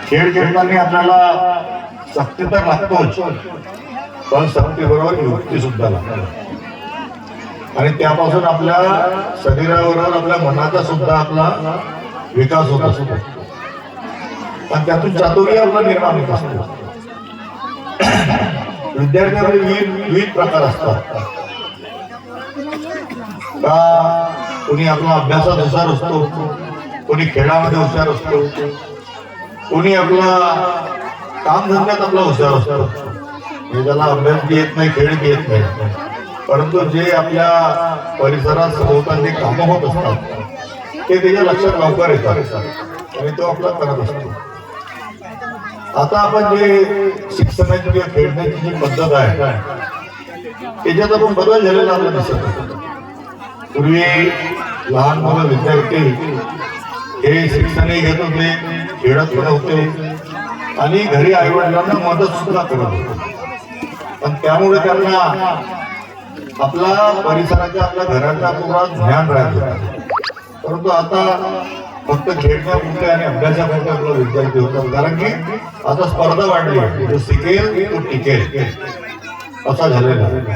खेळ खेळताना आपल्याला सक्ती तर लागतोच, पण सक्तीबरोबर युक्ती सुद्धा लागते आणि त्यापासून आपल्या शरीराबरोबर आपल्या मनाचा सुद्धा आपला विकास होत असतो आणि त्यातून चातुर्य आपला निर्माण होत असतो. विद्यार्थ्यांमध्ये विविध प्रकार असतात. का कोणी आपला अभ्यासात हुशार असतो, कोणी खेळामध्ये हुशार असतो, कोणी आपला कामधंद्यात आपला हुशार असतो. ज्याला अभ्यास बी येत नाही, खेळ बी येत नाही, परंतु जे आपल्या परिसरात सभोवताली कामं होत असतात ते त्याच्या लक्षात लवकर येतात आणि तो आपला करत असतो. आता आपण जे शिक्षणाची किंवा खेळण्याची जी पद्धत आहे त्याच्यात आपण बदल झालेला आपल्याला दिसत आहे. पूर्वी लहान मुलं विद्यार्थी हे शिक्षणही घेत होते, खेळत पण होते आणि घरी आई वडिलांना मदत सुद्धा करत होते. पण त्यामुळे त्यांना आपला परिसराच्या आपल्या घराच्या पूर्ण ज्ञान राहत होतं. परंतु आता फक्त खेळण्यापुरते आणि अभ्यासापुरते आपला विद्यार्थी होतात, कारण की आता स्पर्धा वाढली, जो शिकेल तो टिकेल असा झालेला आहे.